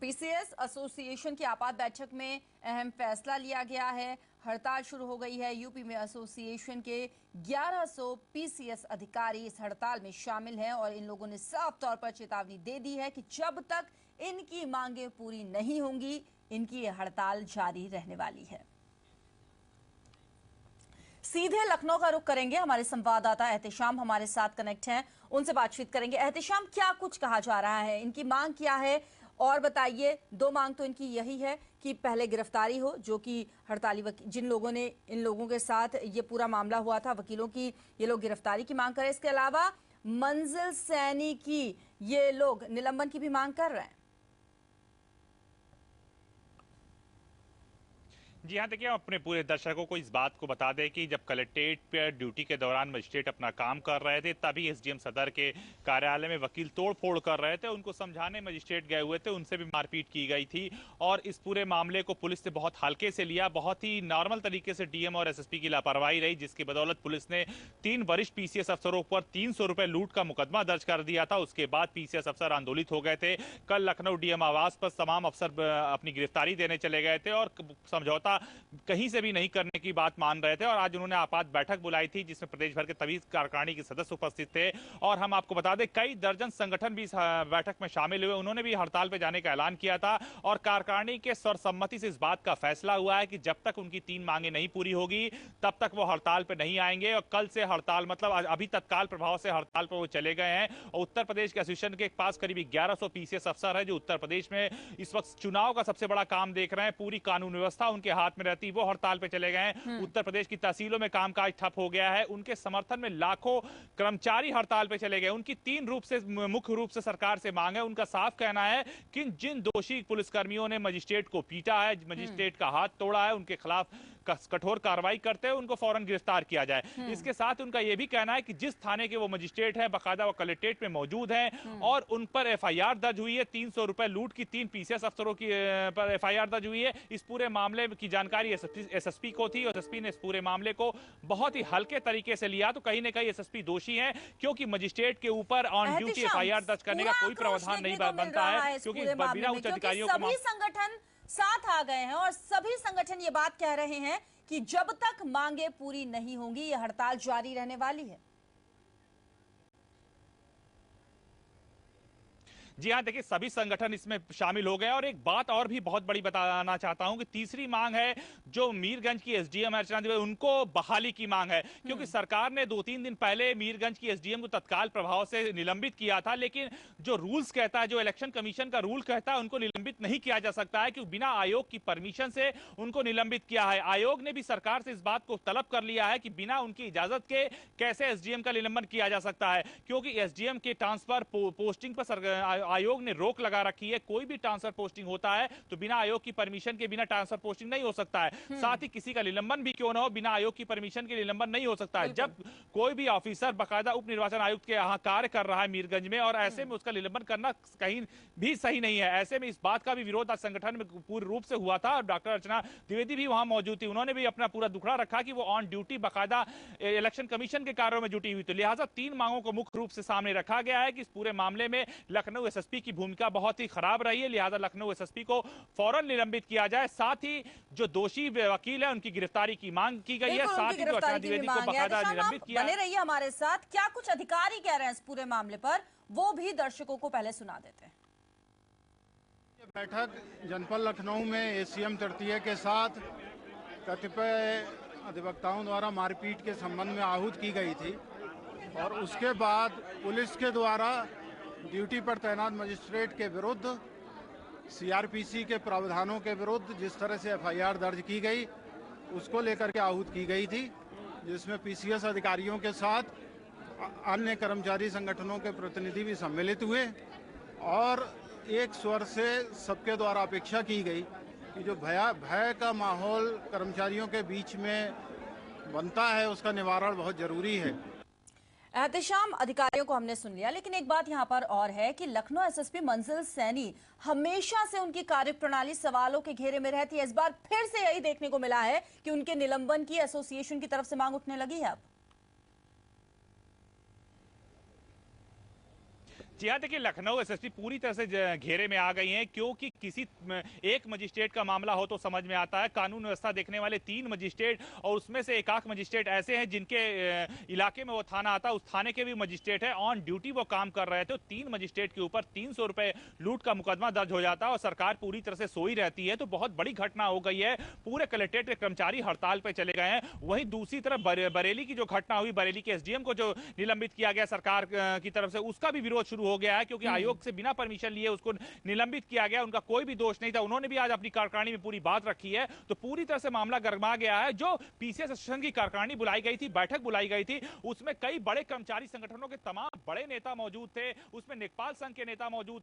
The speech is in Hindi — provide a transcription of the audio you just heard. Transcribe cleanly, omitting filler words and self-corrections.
पीसीएस एसोसिएशन की आपात बैठक में अहम फैसला लिया गया है। हड़ताल शुरू हो गई है। यूपी में एसोसिएशन के 1100 पीसीएस अधिकारी इस हड़ताल में शामिल हैं और इन लोगों ने साफ तौर पर चेतावनी दे दी है कि जब तक इनकी मांगें पूरी नहीं होंगी, इनकी ये हड़ताल जारी रहने वाली है। सीधे लखनऊ का रुख करेंगे। हमारे संवाददाता एहतेशाम हमारे साथ कनेक्ट हैं, उनसे बातचीत करेंगे। एहतेशाम, क्या कुछ कहा जा रहा है, इनकी मांग क्या है? और बताइए, दो मांग तो इनकी यही है कि पहले गिरफ्तारी हो, जो कि हड़ताली जिन लोगों ने इन लोगों के साथ ये पूरा मामला हुआ था, वकीलों की ये लोग गिरफ्तारी की मांग करें। इसके अलावा मंजिल सैनी की ये लोग निलंबन की भी मांग कर रहे हैं। जी हाँ, देखिए, हम अपने पूरे दर्शकों को इस बात को बता दें कि जब कलेक्ट्रेट पर ड्यूटी के दौरान मजिस्ट्रेट अपना काम कर रहे थे, तभी एसडीएम सदर के कार्यालय में वकील तोड़फोड़ कर रहे थे। उनको समझाने मजिस्ट्रेट गए हुए थे, उनसे भी मारपीट की गई थी और इस पूरे मामले को पुलिस ने बहुत हल्के से लिया। बहुत ही नॉर्मल तरीके से डीएम और एसएसपी की लापरवाही रही, जिसकी बदौलत पुलिस ने 3 वरिष्ठ पीसीएस अफसरों पर 300 रुपए लूट का मुकदमा दर्ज कर दिया था। उसके बाद पीसीएस अफसर आंदोलित हो गए थे। कल लखनऊ डीएम आवास पर तमाम अफसर अपनी गिरफ्तारी देने चले गए थे और समझौता कहीं से भी नहीं करने की बात मान रहे थे। और आज उन्होंने आपात बैठक बुलाई थी, जिसमें प्रदेश भर के सभी कार्यकारिणी के सदस्य उपस्थित थे। और हम आपको बता दें, कई दर्जन संगठन भी इस बैठक में शामिल हुए। उन्होंने भी हड़ताल पर जाने का ऐलान किया था और कार्यकारिणी के सर्वसम्मति से इस बात का फैसला हुआ है कि जब तक उनकी 3 मांगे नहीं पूरी होगी, तब तक वो हड़ताल पर नहीं आएंगे। और कल से हड़ताल, मतलब अभी तत्काल प्रभाव से हड़ताल पर वो चले गए हैं। और उत्तर प्रदेश के एसोसिएशन के पास करीब 1100 पीसीएस अफसर है, जो उत्तर प्रदेश में इस वक्त चुनाव का सबसे बड़ा काम देख रहे हैं। पूरी कानून व्यवस्था उनके हाथ में रहती, वो हड़ताल पे चले गए हैं। उत्तर प्रदेश की तहसीलों में कामकाज ठप हो गया है। उनके समर्थन में लाखों कर्मचारी हड़ताल पे चले गए। उनकी 3 रूप से, मुख्य रूप से सरकार से मांग है। उनका साफ कहना है कि जिन दोषी पुलिसकर्मियों ने मजिस्ट्रेट को पीटा है, मजिस्ट्रेट का हाथ तोड़ा है, उनके खिलाफ कठोर कार्रवाई करते हैं, उनको फौरन गिरफ्तार किया जाए। इसके साथ उनका यह भी कहना है कि जिस थाने के वो मजिस्ट्रेट है, बकायदा वो कलेक्ट्रेट में मौजूद हैं और उन पर एफआईआर दर्ज हुई है। 300 रुपए लूट की 3 पीसीएस अफसरों की पर एफआईआर दर्ज हुई है। इस पूरे मामले की जानकारी एसएसपी को थी और एसएसपी ने इस पूरे मामले को बहुत ही हल्के तरीके से लिया। तो कहीं ना कहीं एसएसपी दोषी हैं, क्योंकि मजिस्ट्रेट के ऊपर ऑन ड्यूटी एफआईआर दर्ज करने का कोई प्रावधान नहीं बनता है, क्योंकि बिना उच्च अधिकारियों को सभी संगठन साथ आ गए हैं और सभी संगठन ये बात कह रहे हैं कि जब तक मांगे पूरी नहीं होंगी, ये हड़ताल जारी रहने वाली है। जी हाँ, देखिए, सभी संगठन इसमें शामिल हो गए। और एक बात और भी बहुत बड़ी बताना चाहता हूं कि तीसरी मांग है, जो मीरगंज की एसडीएम अर्चना देवी, उनको बहाली की मांग है। क्योंकि सरकार ने 2-3 दिन पहले मीरगंज की एसडीएम को तत्काल प्रभाव से निलंबित किया था, लेकिन जो रूल्स कहता है, जो इलेक्शन कमीशन का रूल कहता है, उनको निलंबित नहीं किया जा सकता है, क्योंकि बिना आयोग की परमिशन से उनको निलंबित किया है। आयोग ने भी सरकार से इस बात को तलब कर लिया है कि बिना उनकी इजाजत के कैसे एसडीएम का निलंबन किया जा सकता है, क्योंकि एसडीएम के ट्रांसफर पोस्टिंग पर आयोग ने रोक लगा रखी है। कोई भी ट्रांसफर पोस्टिंग होता है तो बिना आयोग की परमिशन के बिना ट्रांसफर पोस्टिंग नहीं हो सकता है। साथ ही किसी का निलंबन भी क्यों ना हो, बिना आयोग की परमिशन के निलंबन नहीं हो सकता है। जब कोई भी ऑफिसर बकायदा उप निर्वाचन आयुक्त के यहाँ कार्य कर रहा है मीरगंज में, और ऐसे में उसका निलंबन करना कहीं भी सही नहीं है। ऐसे में इस बात का भी विरोध आज संगठन में पूर्ण रूप से हुआ था। डॉक्टर अर्चना द्विवेदी भी वहां मौजूद थी। उन्होंने भी अपना पूरा दुखड़ा रखा कि वो ऑन ड्यूटी बकायदा इलेक्शन कमीशन के कार्यों में जुटी हुई। तो लिहाजा 3 मांगों को मुख्य रूप से सामने रखा गया है कि इस पूरे मामले में लखनऊ एसएसपी की भूमिका बहुत ही खराब रही है। लिहाजा लखनऊ एसएसपी को फौरन निलंबित किया जाए। साथ ही जो दोषी वकील है, उनकी गिरफ्तारी की मांग की गई है। साथ ही अर्चना द्विवेदी को बकायदा निलंबित किया। बने रहिए हमारे साथ। क्या कुछ अधिकारी कह रहे हैं इस पूरे मामले पर, वो भी दर्शकों को पहले सुना देते हैं। बैठक जनपद लखनऊ में एसीएम तृतीय के साथ कतिपय अधिवक्ताओं द्वारा मारपीट के संबंध में आहूत की गई थी और उसके बाद पुलिस के द्वारा ड्यूटी पर तैनात मजिस्ट्रेट के विरुद्ध, सीआरपीसी के प्रावधानों के विरुद्ध जिस तरह से एफआईआर दर्ज की गई, उसको लेकर के आहूत की गई थी, जिसमें पीसीएस अधिकारियों के साथ अन्य कर्मचारी संगठनों के प्रतिनिधि भी सम्मिलित हुए और एक स्वर से सबके द्वारा अपेक्षा की गई कि जो भय का माहौल कर्मचारियों के बीच में बनता है, उसका निवारण बहुत जरूरी है। एहतेशाम, अधिकारियों को हमने सुन लिया, लेकिन एक बात यहां पर और है कि लखनऊ एसएसपी मंजिल सैनी हमेशा से उनकी कार्यप्रणाली सवालों के घेरे में रहती है। इस बार फिर से यही देखने को मिला है कि उनके निलंबन की एसोसिएशन की तरफ से मांग उठने लगी है अब। जी हाँ, देखिए लखनऊ एसएसपी पूरी तरह से घेरे में आ गई हैं, क्योंकि किसी एक मजिस्ट्रेट का मामला हो तो समझ में आता है। कानून व्यवस्था देखने वाले 3 मजिस्ट्रेट और उसमें से एक आध मजिस्ट्रेट ऐसे हैं जिनके इलाके में वो थाना आता है, उस थाने के भी मजिस्ट्रेट है, ऑन ड्यूटी वो काम कर रहे थे। 3 मजिस्ट्रेट के ऊपर 300 रुपए लूट का मुकदमा दर्ज हो जाता है और सरकार पूरी तरह से सोई रहती है। तो बहुत बड़ी घटना हो गई है, पूरे कलेक्ट्रेट के कर्मचारी हड़ताल पर चले गए हैं। वहीं दूसरी तरफ बरेली की जो घटना हुई, बरेली के एसडीएम को जो निलंबित किया गया सरकार की तरफ से, उसका भी विरोध शुरू हो गया है, क्योंकि आयोग से बिना परमिशन लिए उसको निलंबित किया गया। उनका कोई भी दोष नहीं था, उन्होंने भी आज अपनी कार्यकारिणी में पूरी बात रखी है। तो पूरी तरह से मामला गरमा गया है। जो पीसीएस एसोसिएशन की कार्यकारिणी बुलाई गई थी, बैठक बुलाई गई थी, उसमें कई बड़े कर्मचारी संगठनों के तमाम बड़े नेता मौजूद थे, उसमें नेकपाल संघ के नेता मौजूद